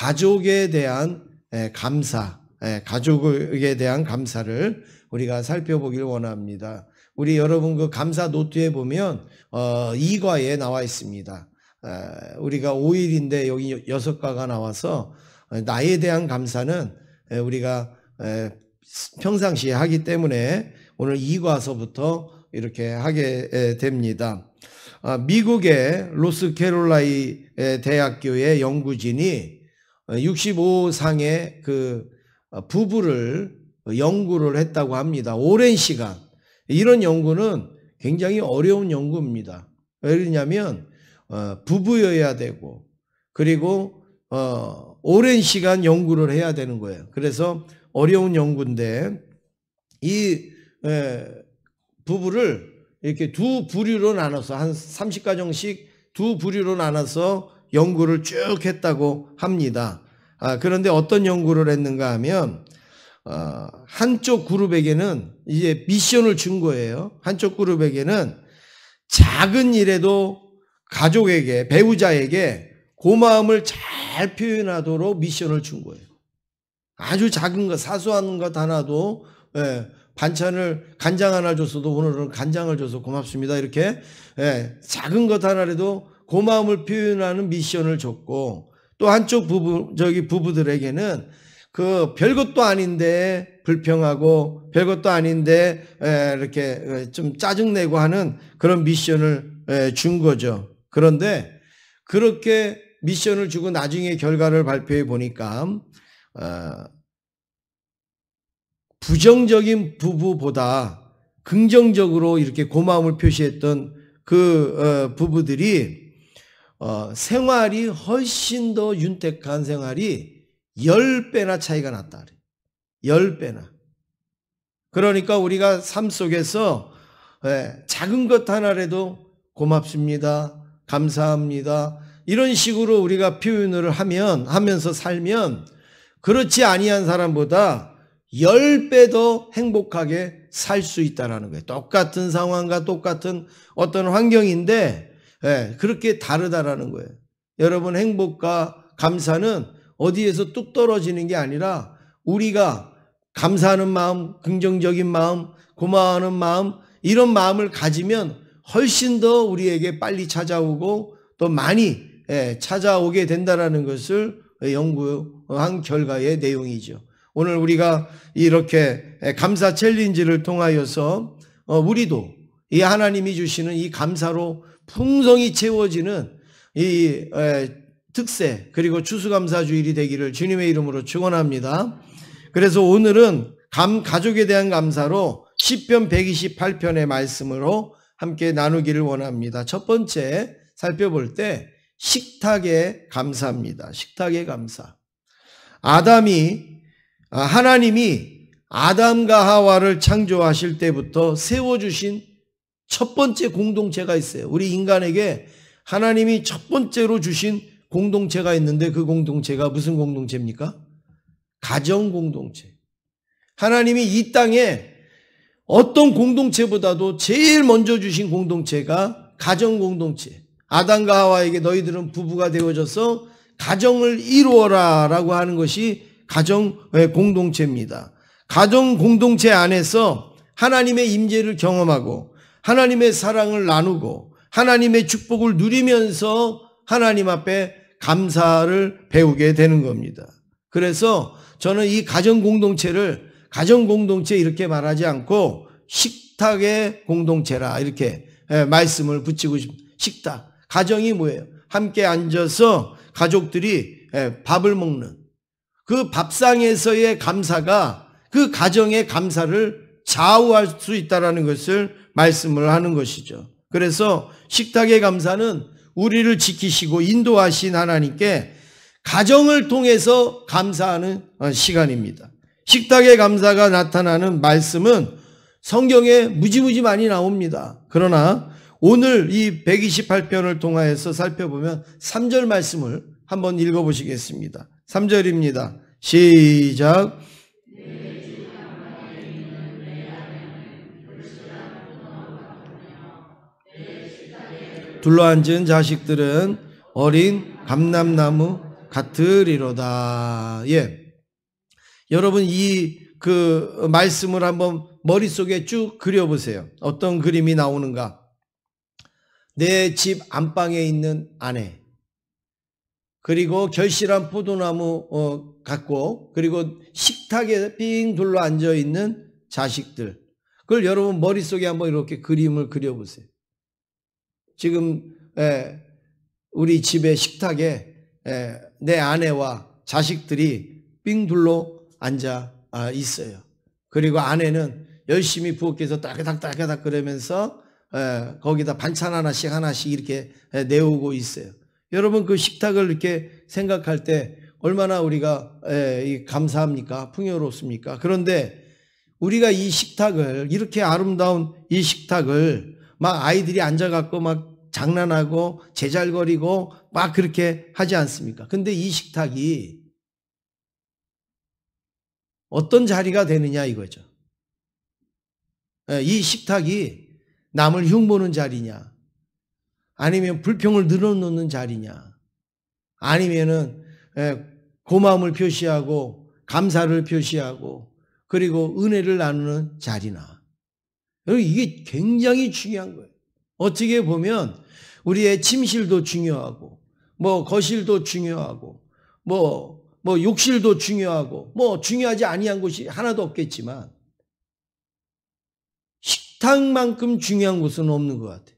가족에 대한 감사, 가족에 대한 감사를 우리가 살펴보길 원합니다. 우리 여러분 그 감사 노트에 보면 2과에 나와 있습니다. 우리가 5일인데 여기 6과가 나와서 나에 대한 감사는 우리가 평상시에 하기 때문에 오늘 2과서부터 이렇게 하게 됩니다. 미국의 노스캐롤라이 대학교의 연구진이 65상의 그 부부를 연구를 했다고 합니다. 오랜 시간. 이런 연구는 굉장히 어려운 연구입니다. 왜 그러냐면 부부여야 되고 그리고 오랜 시간 연구를 해야 되는 거예요. 그래서 어려운 연구인데 이 부부를 이렇게 두 부류로 나눠서 한 30가정씩 두 부류로 나눠서 연구를 쭉 했다고 합니다. 그런데 어떤 연구를 했는가 하면 한쪽 그룹에게는 이제 미션을 준 거예요. 한쪽 그룹에게는 작은 일에도 가족에게, 배우자에게 고마움을 잘 표현하도록 미션을 준 거예요. 아주 작은 것, 사소한 것 하나도 반찬을 간장 하나 줬어도 오늘은 간장을 줘서 고맙습니다. 이렇게 작은 것 하나라도 고마움을 표현하는 미션을 줬고 또 한쪽 부부들에게는 그 별것도 아닌데 불평하고 별것도 아닌데 이렇게 좀 짜증내고 하는 그런 미션을 준 거죠. 그런데 그렇게 미션을 주고 나중에 결과를 발표해 보니까 부정적인 부부보다 긍정적으로 이렇게 고마움을 표시했던 그 부부들이 생활이 훨씬 더 윤택한 생활이 10배나 차이가 났다. 10배나. 그러니까 우리가 삶 속에서 작은 것 하나라도 고맙습니다. 감사합니다. 이런 식으로 우리가 표현을 하면서 살면 그렇지 아니한 사람보다 10배 더 행복하게 살 수 있다는 거예요. 똑같은 상황과 똑같은 어떤 환경인데 그렇게 다르다라는 거예요. 여러분 행복과 감사는 어디에서 뚝 떨어지는 게 아니라 우리가 감사하는 마음, 긍정적인 마음, 고마워하는 마음 이런 마음을 가지면 훨씬 더 우리에게 빨리 찾아오고 또 많이 찾아오게 된다는 것을 연구한 결과의 내용이죠. 오늘 우리가 이렇게 감사 챌린지를 통하여서 우리도 이 하나님이 주시는 이 감사로 풍성히 채워지는 이 특세 그리고 추수감사주일이 되기를 주님의 이름으로 축원합니다. 그래서 오늘은 가족에 대한 감사로 시편 128편의 말씀으로 함께 나누기를 원합니다. 첫 번째 살펴볼 때 식탁의 감사입니다. 식탁의 감사. 하나님이 아담과 하와를 창조하실 때부터 세워주신 첫 번째 공동체가 있어요. 우리 인간에게 하나님이 첫 번째로 주신 공동체가 있는데 그 공동체가 무슨 공동체입니까? 가정 공동체. 하나님이 이 땅에 어떤 공동체보다도 제일 먼저 주신 공동체가 가정 공동체. 아담과 하와에게 너희들은 부부가 되어져서 가정을 이루어라 라고 하는 것이 가정 공동체입니다. 가정 공동체 안에서 하나님의 임재를 경험하고 하나님의 사랑을 나누고 하나님의 축복을 누리면서 하나님 앞에 감사를 배우게 되는 겁니다. 그래서 저는 이 가정 공동체를 가정 공동체 이렇게 말하지 않고 식탁의 공동체라 이렇게 말씀을 붙이고 싶습니다. 식탁. 가정이 뭐예요? 함께 앉아서 가족들이 밥을 먹는 그 밥상에서의 감사가 그 가정의 감사를 좌우할 수 있다는 것을 말씀을 하는 것이죠. 그래서 식탁의 감사는 우리를 지키시고 인도하신 하나님께 가정을 통해서 감사하는 시간입니다. 식탁의 감사가 나타나는 말씀은 성경에 무지무지 많이 나옵니다. 그러나 오늘 이 128편을 통하여서 살펴보면 3절 말씀을 한번 읽어보시겠습니다. 3절입니다. 시작. 둘러앉은 자식들은 어린 감람나무 같으리로다. 예. 여러분 그 말씀을 한번 머릿속에 쭉 그려보세요. 어떤 그림이 나오는가? 내 집 안방에 있는 아내, 그리고 결실한 포도나무 갖고, 그리고 식탁에 삥 둘러 앉아 있는 자식들. 그걸 여러분 머릿속에 한번 이렇게 그림을 그려보세요. 지금 우리 집의 식탁에 내 아내와 자식들이 삥 둘러 앉아 있어요. 그리고 아내는 열심히 부엌에서 따그닥따그닥 끓으면서 거기다 반찬 하나씩 이렇게 내오고 있어요. 여러분 그 식탁을 이렇게 생각할 때 얼마나 우리가 감사합니까? 풍요롭습니까? 그런데 우리가 이 식탁을, 이렇게 아름다운 이 식탁을 막 아이들이 앉아갖고 막 장난하고 제잘거리고 막 그렇게 하지 않습니까? 근데 이 식탁이 어떤 자리가 되느냐 이거죠. 이 식탁이 남을 흉보는 자리냐, 아니면 불평을 늘어놓는 자리냐, 아니면은 고마움을 표시하고 감사를 표시하고 그리고 은혜를 나누는 자리나. 여러분 이게 굉장히 중요한 거예요. 어떻게 보면 우리의 침실도 중요하고 뭐 거실도 중요하고 뭐 욕실도 중요하고 뭐 중요하지 아니한 곳이 하나도 없겠지만 식탁만큼 중요한 곳은 없는 것 같아요.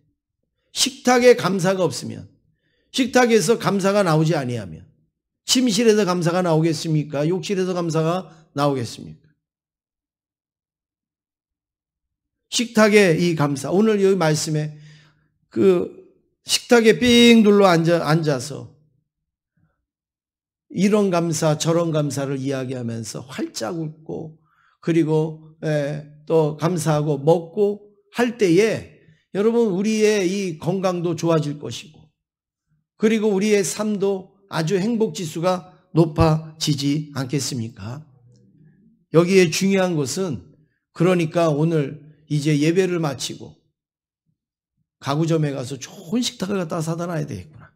식탁에 감사가 없으면, 식탁에서 감사가 나오지 아니하면 침실에서 감사가 나오겠습니까? 욕실에서 감사가 나오겠습니까? 식탁의 이 감사, 오늘 여기 말씀에 그 식탁에 삥 둘러 앉아서 이런 감사 저런 감사를 이야기하면서 활짝 웃고 그리고 또 감사하고 먹고 할 때에 여러분 우리의 이 건강도 좋아질 것이고 그리고 우리의 삶도 아주 행복지수가 높아지지 않겠습니까? 여기에 중요한 것은, 그러니까 오늘 이제 예배를 마치고 가구점에 가서 좋은 식탁을 갖다 사다 놔야 되겠구나.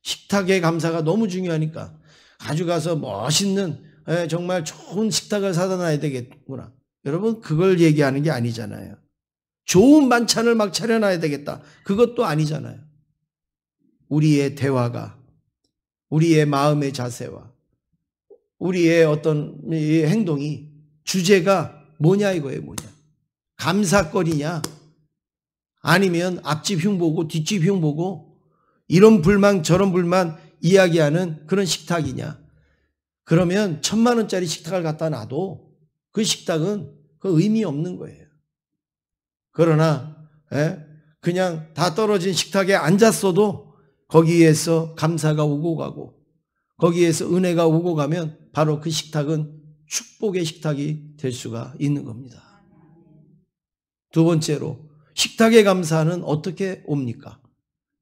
식탁의 감사가 너무 중요하니까 가져가서 멋있는 정말 좋은 식탁을 사다 놔야 되겠구나. 여러분 그걸 얘기하는 게 아니잖아요. 좋은 반찬을 막 차려놔야 되겠다. 그것도 아니잖아요. 우리의 대화가, 우리의 마음의 자세와 우리의 어떤 행동이, 주제가 뭐냐 이거예요. 뭐냐. 감사거리냐, 아니면 앞집 흉보고 뒷집 흉보고 이런 불만 저런 불만 이야기하는 그런 식탁이냐. 그러면 1000만 원짜리 식탁을 갖다 놔도 그 식탁은 그 의미 없는 거예요. 그러나 그냥 다 떨어진 식탁에 앉았어도 거기에서 감사가 오고 가고 거기에서 은혜가 오고 가면 바로 그 식탁은 축복의 식탁이 될 수가 있는 겁니다. 두 번째로, 식탁의 감사는 어떻게 옵니까?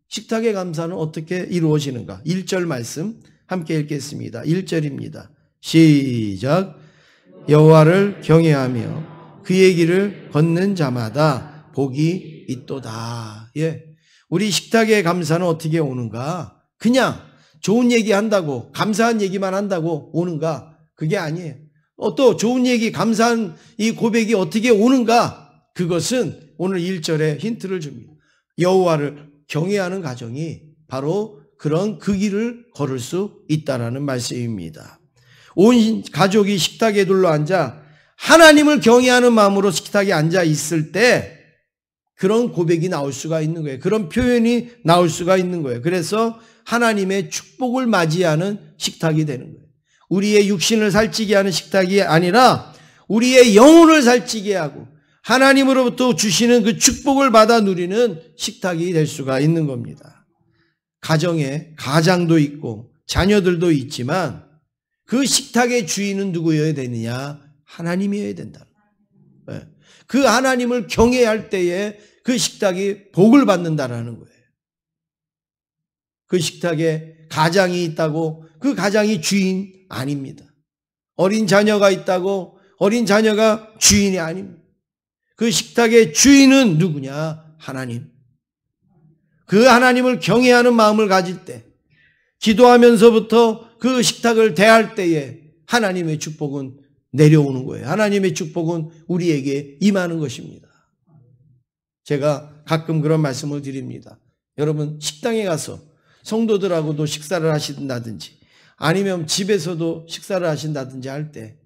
식탁의 감사는 어떻게 이루어지는가? 1절 말씀 함께 읽겠습니다. 1절입니다. 시작. 여호와를 경외하며 그의 길을 걷는 자마다 복이 있도다. 예. 우리 식탁의 감사는 어떻게 오는가? 그냥 좋은 얘기 한다고, 감사한 얘기만 한다고 오는가? 그게 아니에요. 또 좋은 얘기, 감사한 이 고백이 어떻게 오는가? 그것은 오늘 1절에 힌트를 줍니다. 여호와를 경외하는 가정이 바로 그런 그 길을 걸을 수 있다라는 말씀입니다. 온 가족이 식탁에 둘러앉아 하나님을 경외하는 마음으로 식탁에 앉아 있을 때 그런 고백이 나올 수가 있는 거예요. 그런 표현이 나올 수가 있는 거예요. 그래서 하나님의 축복을 맞이하는 식탁이 되는 거예요. 우리의 육신을 살찌게 하는 식탁이 아니라 우리의 영혼을 살찌게 하고 하나님으로부터 주시는 그 축복을 받아 누리는 식탁이 될 수가 있는 겁니다. 가정에 가장도 있고 자녀들도 있지만 그 식탁의 주인은 누구여야 되느냐? 하나님이어야 된다. 그 하나님을 경외할 때에 그 식탁이 복을 받는다라는 거예요. 그 식탁에 가장이 있다고 그 가장이 주인 아닙니다. 어린 자녀가 있다고 어린 자녀가 주인이 아닙니다. 그 식탁의 주인은 누구냐? 하나님. 그 하나님을 경외하는 마음을 가질 때, 기도하면서부터 그 식탁을 대할 때에 하나님의 축복은 내려오는 거예요. 하나님의 축복은 우리에게 임하는 것입니다. 제가 가끔 그런 말씀을 드립니다. 여러분 식당에 가서 성도들하고도 식사를 하신다든지 아니면 집에서도 식사를 하신다든지 할 때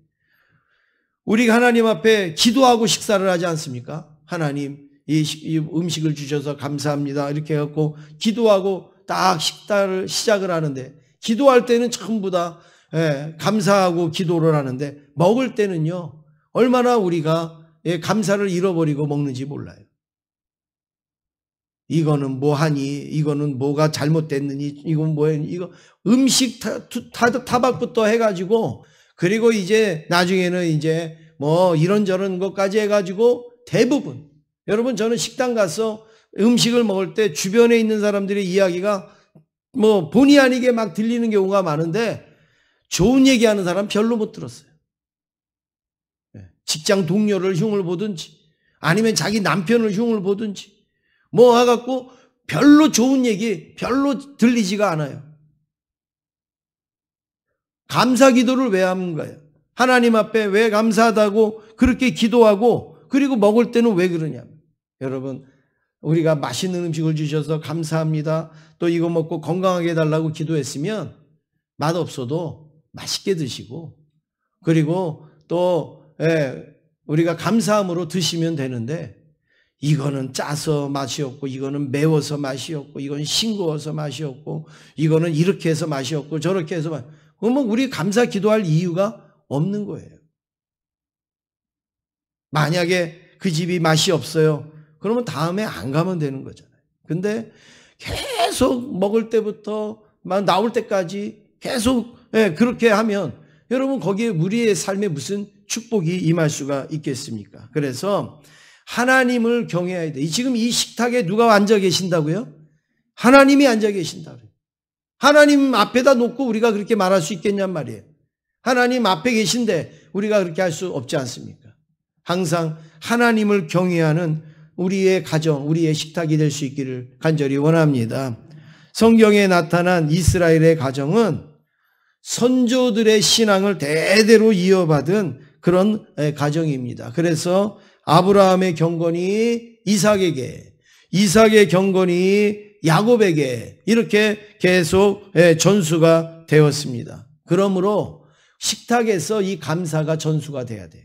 우리가 하나님 앞에 기도하고 식사를 하지 않습니까? 하나님 이 음식을 주셔서 감사합니다. 이렇게 해갖고 기도하고 딱 식사를 시작을 하는데 기도할 때는 전부 다 감사하고 기도를 하는데 먹을 때는요 얼마나 우리가 감사를 잃어버리고 먹는지 몰라요. 이거는 뭐하니? 이거는 뭐가 잘못됐느니? 이건 뭐니? 이거 음식 타박부터 해가지고 그리고 이제 나중에는 이제 뭐 이런저런 것까지 해가지고 대부분 여러분 저는 식당 가서 음식을 먹을 때 주변에 있는 사람들의 이야기가 뭐 본의 아니게 막 들리는 경우가 많은데 좋은 얘기하는 사람 별로 못 들었어요. 직장 동료를 흉을 보든지 아니면 자기 남편을 흉을 보든지 뭐 해갖고 별로 좋은 얘기 별로 들리지가 않아요. 감사 기도를 왜 하는 거예요? 하나님 앞에 왜 감사하다고 그렇게 기도하고 그리고 먹을 때는 왜 그러냐면 여러분 우리가 맛있는 음식을 주셔서 감사합니다. 또 이거 먹고 건강하게 해달라고 기도했으면 맛없어도 맛있게 드시고 그리고 또 우리가 감사함으로 드시면 되는데 이거는 짜서 맛이 없고 이거는 매워서 맛이 없고 이건 싱거워서 맛이 없고 이거는 이렇게 해서 맛이 없고 저렇게 해서 그러면 우리 감사 기도할 이유가 없는 거예요. 만약에 그 집이 맛이 없어요. 그러면 다음에 안 가면 되는 거잖아요. 근데 계속 먹을 때부터 막 나올 때까지 계속 그렇게 하면 여러분 거기에 우리의 삶에 무슨 축복이 임할 수가 있겠습니까? 그래서 하나님을 경외해야 돼. 지금 이 식탁에 누가 앉아 계신다고요? 하나님이 앉아 계신다고요. 하나님 앞에다 놓고 우리가 그렇게 말할 수 있겠냔 말이에요. 하나님 앞에 계신데 우리가 그렇게 할 수 없지 않습니까? 항상 하나님을 경외하는 우리의 가정, 우리의 식탁이 될 수 있기를 간절히 원합니다. 성경에 나타난 이스라엘의 가정은 선조들의 신앙을 대대로 이어받은 그런 가정입니다. 그래서 아브라함의 경건이 이삭에게, 이삭의 경건이 야곱에게 이렇게 계속 전수가 되었습니다. 그러므로 식탁에서 이 감사가 전수가 돼야 돼요.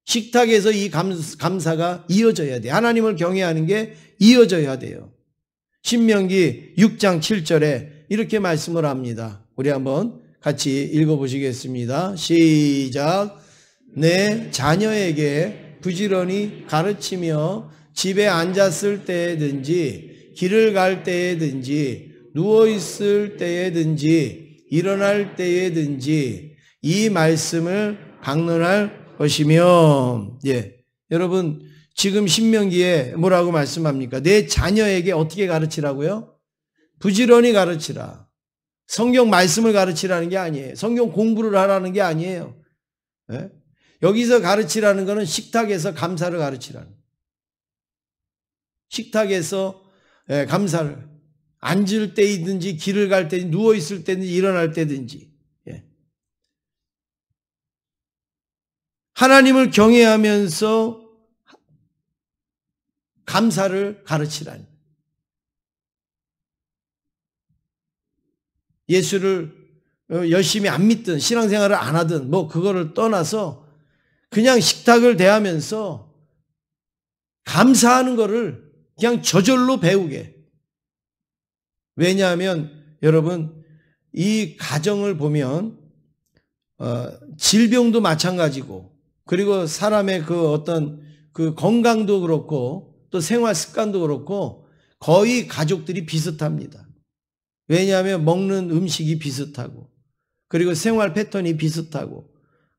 식탁에서 이 감사가 이어져야 돼요. 하나님을 경외하는 게 이어져야 돼요. 신명기 6장 7절에 이렇게 말씀을 합니다. 우리 한번 같이 읽어보시겠습니다. 시작. 내 자녀에게 부지런히 가르치며 집에 앉았을 때든지 길을 갈 때든지 누워있을 때든지 일어날 때든지 이 말씀을 강론할 것이며 여러분 지금 신명기에 뭐라고 말씀합니까? 내 자녀에게 어떻게 가르치라고요? 부지런히 가르치라. 성경 말씀을 가르치라는 게 아니에요. 성경 공부를 하라는 게 아니에요. 여기서 가르치라는 것은 식탁에서 감사를 가르치라는 거예요. 식탁에서 감사를 앉을 때이든지 길을 갈 때든지 누워있을 때든지 일어날 때든지 하나님을 경외하면서 감사를 가르치라니. 예수를 열심히 안 믿든 신앙생활을 안 하든 뭐 그거를 떠나서 그냥 식탁을 대하면서 감사하는 거를 그냥 저절로 배우게. 왜냐하면 여러분 이 가정을 보면 질병도 마찬가지고 그리고 사람의 그 어떤 그 건강도 그렇고 또 생활 습관도 그렇고 거의 가족들이 비슷합니다. 왜냐하면 먹는 음식이 비슷하고 그리고 생활 패턴이 비슷하고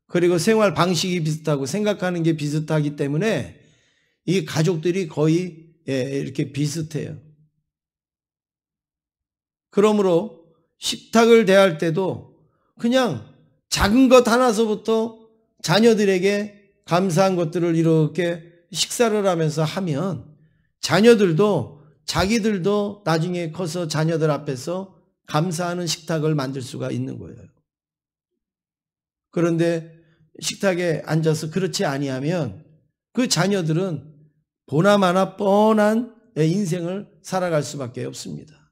그리고 생활 방식이 비슷하고 생각하는 게 비슷하기 때문에 이 가족들이 거의 이렇게 비슷해요. 그러므로 식탁을 대할 때도 그냥 작은 것 하나서부터 자녀들에게 감사한 것들을 이렇게 식사를 하면서 하면 자녀들도 자기들도 나중에 커서 자녀들 앞에서 감사하는 식탁을 만들 수가 있는 거예요. 그런데 식탁에 앉아서 그렇지 아니하면 그 자녀들은 보나마나 뻔한 인생을 살아갈 수밖에 없습니다.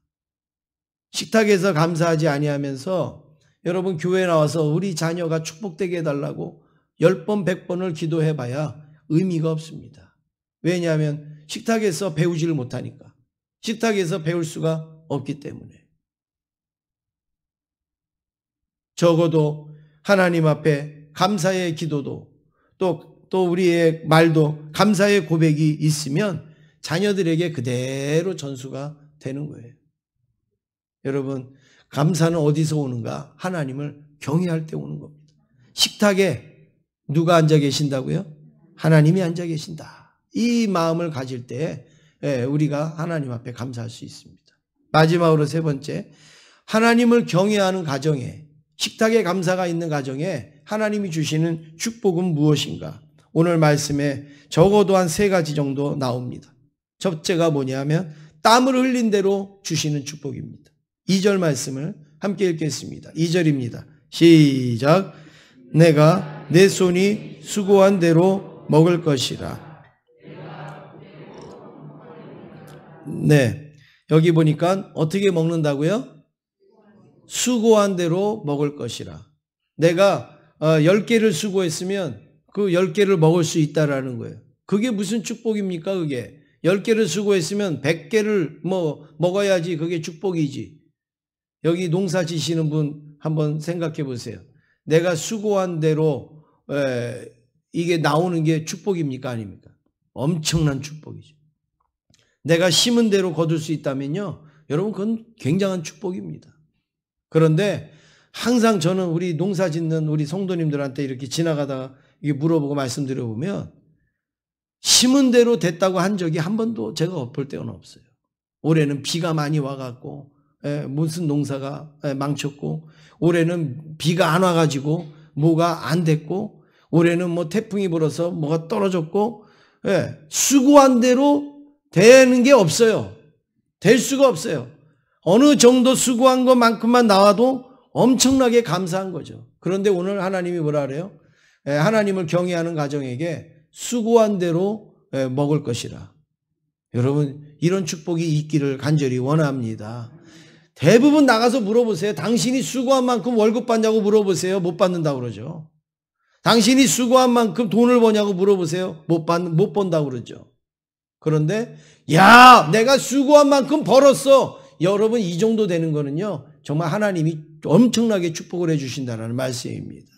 식탁에서 감사하지 아니하면서 여러분 교회에 나와서 우리 자녀가 축복되게 해달라고 10번 100번을 기도해봐야 의미가 없습니다. 왜냐하면 식탁에서 배우지를 못하니까. 식탁에서 배울 수가 없기 때문에. 적어도 하나님 앞에 감사의 기도도 또 우리의 말도 감사의 고백이 있으면 자녀들에게 그대로 전수가 되는 거예요. 여러분, 감사는 어디서 오는가? 하나님을 경외할 때 오는 겁니다. 식탁에 누가 앉아 계신다고요? 하나님이 앉아 계신다. 이 마음을 가질 때 우리가 하나님 앞에 감사할 수 있습니다. 마지막으로 세 번째, 하나님을 경외하는 가정에, 식탁에 감사가 있는 가정에 하나님이 주시는 축복은 무엇인가? 오늘 말씀에 적어도 한 3가지 정도 나옵니다. 첫째가 뭐냐면 땀을 흘린 대로 주시는 축복입니다. 2절 말씀을 함께 읽겠습니다. 2절입니다. 시작. 내가 내 손이 수고한 대로 먹을 것이라. 네, 여기 보니까 어떻게 먹는다고요? 수고한 대로 먹을 것이라. 내가 10개를 수고했으면 그 10개를 먹을 수 있다라는 거예요. 그게 무슨 축복입니까? 그게 10개를 수고했으면 100개를 먹어야지 그게 축복이지. 여기 농사 지시는 분 한번 생각해 보세요. 내가 수고한 대로 이게 나오는 게 축복입니까? 아닙니까? 엄청난 축복이죠. 내가 심은 대로 거둘 수 있다면요, 여러분 그건 굉장한 축복입니다. 그런데 항상 저는 우리 농사 짓는 우리 성도님들한테 이렇게 지나가다가 이게 물어보고 말씀드려보면 심은 대로 됐다고 한 적이 한 번도 제가 볼 때는 없어요. 올해는 비가 많이 와갖고 무슨 농사가 망쳤고, 올해는 비가 안 와가지고 뭐가 안 됐고, 올해는 뭐 태풍이 불어서 뭐가 떨어졌고, 수고한 대로 되는 게 없어요. 될 수가 없어요. 어느 정도 수고한 것만큼만 나와도 엄청나게 감사한 거죠. 그런데 오늘 하나님이 뭐라 그래요? 하나님을 경외하는 가정에게 수고한 대로 먹을 것이라. 여러분, 이런 축복이 있기를 간절히 원합니다. 대부분 나가서 물어보세요. 당신이 수고한 만큼 월급 받냐고 물어보세요. 못 받는다고 그러죠. 당신이 수고한 만큼 돈을 버냐고 물어보세요. 못 번다고 그러죠. 그런데 야, 내가 수고한 만큼 벌었어. 여러분, 이 정도 되는 거는요, 정말 하나님이 엄청나게 축복을 해주신다는 말씀입니다.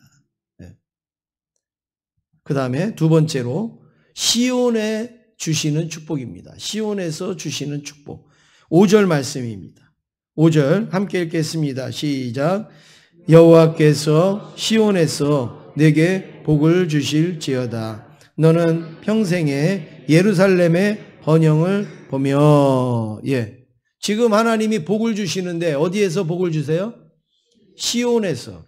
그 다음에 두 번째로 시온에 주시는 축복입니다. 시온에서 주시는 축복. 5절 말씀입니다. 5절 함께 읽겠습니다. 시작. 여호와께서 시온에서 내게 복을 주실지어다. 너는 평생에 예루살렘의 번영을 보며. 지금 하나님이 복을 주시는데 어디에서 복을 주세요? 시온에서.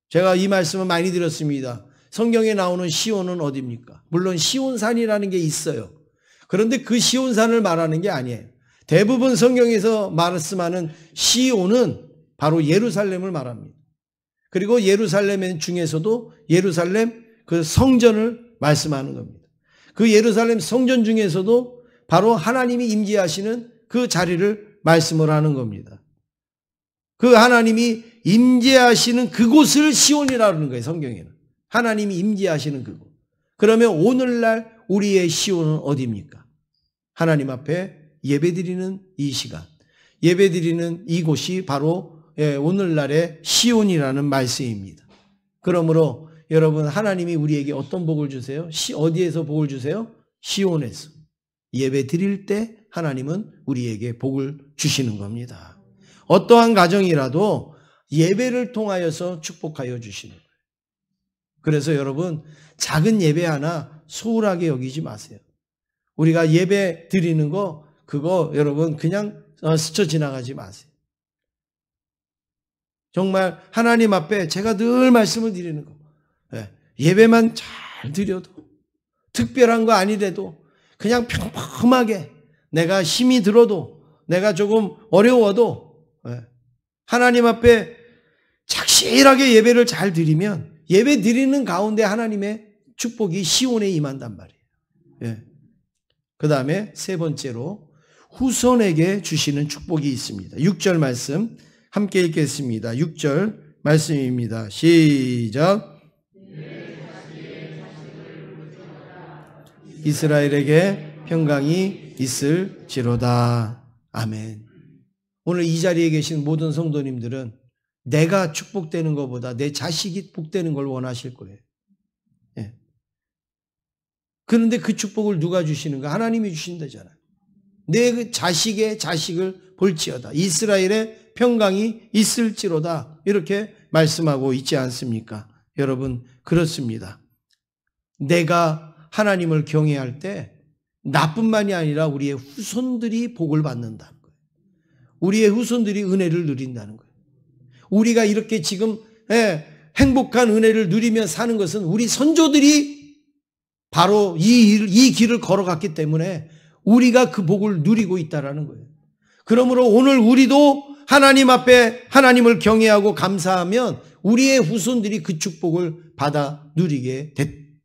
제가 이 말씀을 많이 드렸습니다. 성경에 나오는 시온은 어디입니까? 물론 시온산이라는 게 있어요. 그런데 그 시온산을 말하는 게 아니에요. 대부분 성경에서 말씀하는 시온은 바로 예루살렘을 말합니다. 그리고 예루살렘 중에서도 예루살렘 그 성전을 말씀하는 겁니다. 그 예루살렘 성전 중에서도 바로 하나님이 임재하시는 그 자리를 말씀을 하는 겁니다. 그 하나님이 임재하시는 그곳을 시온이라고 하는 거예요. 성경에는. 하나님이 임재하시는 그곳. 그러면 오늘날 우리의 시온은 어디입니까? 하나님 앞에 예배드리는 이 시간, 예배드리는 이곳이 바로 오늘날의 시온이라는 말씀입니다. 그러므로 여러분, 하나님이 우리에게 어떤 복을 주세요? 어디에서 복을 주세요? 시온에서. 예배드릴 때 하나님은 우리에게 복을 주시는 겁니다. 어떠한 가정이라도 예배를 통하여서 축복하여 주시는 거예요. 그래서 여러분, 작은 예배 하나 소홀하게 여기지 마세요. 우리가 예배 드리는 거, 그거 여러분 그냥 스쳐 지나가지 마세요. 정말 하나님 앞에 제가 늘 말씀을 드리는 거, 예배만 잘 드려도, 특별한 거 아니래도 그냥 평범하게 내가 힘이 들어도, 내가 조금 어려워도 하나님 앞에 착실하게 예배를 잘 드리면 예배 드리는 가운데 하나님의 축복이 시온에 임한단 말이에요. 예. 그 다음에 세 번째로 후손에게 주시는 축복이 있습니다. 6절 말씀 함께 읽겠습니다. 6절 말씀입니다. 시작. 이스라엘에게 평강이 있을지로다. 아멘. 오늘 이 자리에 계신 모든 성도님들은 내가 축복되는 것보다 내 자식이 복되는 걸 원하실 거예요. 예. 그런데 그 축복을 누가 주시는가? 하나님이 주신다잖아요. 내 그 자식의 자식을 볼지어다. 이스라엘의 평강이 있을지로다. 이렇게 말씀하고 있지 않습니까? 여러분, 그렇습니다. 내가 하나님을 경외할 때 나뿐만이 아니라 우리의 후손들이 복을 받는다는 거예요. 우리의 후손들이 은혜를 누린다는 거예요. 우리가 이렇게 지금 행복한 은혜를 누리며 사는 것은 우리 선조들이 바로 이 길을 걸어갔기 때문에 우리가 그 복을 누리고 있다는 거예요. 그러므로 오늘 우리도 하나님 앞에 하나님을 경외하고 감사하면 우리의 후손들이 그 축복을 받아 누리게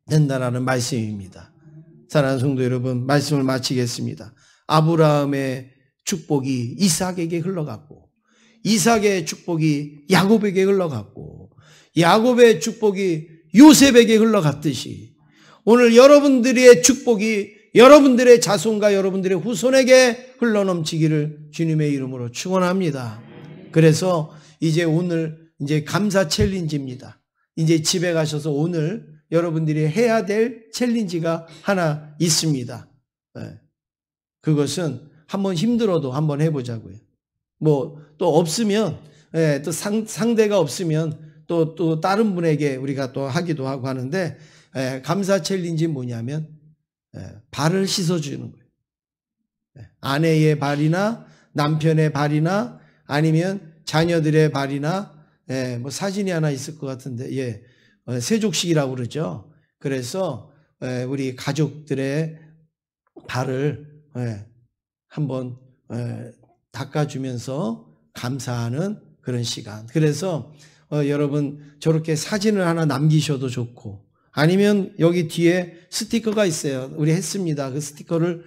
된다는 말씀입니다. 사랑하는 성도 여러분, 말씀을 마치겠습니다. 아브라함의 축복이 이삭에게 흘러갔고, 이삭의 축복이 야곱에게 흘러갔고, 야곱의 축복이 요셉에게 흘러갔듯이 오늘 여러분들의 축복이 여러분들의 자손과 여러분들의 후손에게 흘러넘치기를 주님의 이름으로 축원합니다. 그래서 오늘 감사 챌린지입니다. 이제 집에 가셔서 오늘 여러분들이 해야 될 챌린지가 하나 있습니다. 그것은 한번 힘들어도 한번 해보자고요. 뭐 또 없으면 또 상대가 없으면 또 다른 분에게 우리가 또 하기도 하고 하는데 감사 챌린지는 뭐냐면 발을 씻어주는 거예요. 아내의 발이나 남편의 발이나 아니면 자녀들의 발이나 뭐 사진이 하나 있을 것 같은데 세족식이라고 그러죠. 그래서 우리 가족들의 발을 한번 닦아주면서 감사하는 그런 시간. 그래서 여러분 저렇게 사진을 하나 남기셔도 좋고 아니면 여기 뒤에 스티커가 있어요. 우리 했습니다. 그 스티커를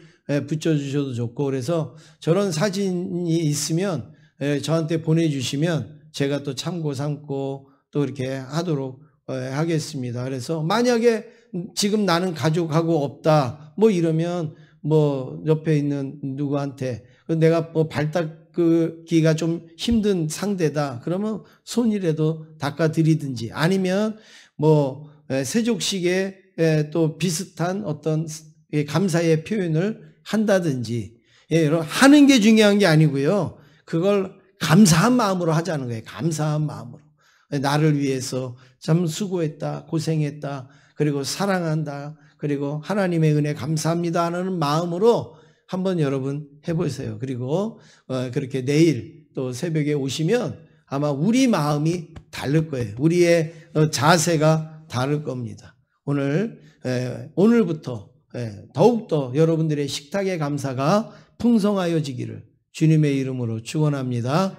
붙여주셔도 좋고 그래서 저런 사진이 있으면 저한테 보내주시면 제가 또 참고 삼고 또 이렇게 하도록 하겠습니다. 그래서 만약에 지금 나는 가족하고 없다 뭐 이러면 뭐 옆에 있는 누구한테 내가 뭐 발 닦기가 좀 힘든 상대다 그러면 손이라도 닦아드리든지 아니면 뭐 세족식에 또 비슷한 어떤 감사의 표현을 한다든지 하는 게 중요한 게 아니고요. 그걸 감사한 마음으로 하자는 거예요. 감사한 마음으로. 나를 위해서 참 수고했다, 고생했다, 그리고 사랑한다, 그리고 하나님의 은혜 감사합니다 하는 마음으로 한번 여러분 해보세요. 그리고 그렇게 내일 또 새벽에 오시면 아마 우리 마음이 다를 거예요. 우리의 자세가 다를 겁니다. 오늘부터 더욱더 여러분들의 식탁의 감사가 풍성하여지기를 주님의 이름으로 축원합니다.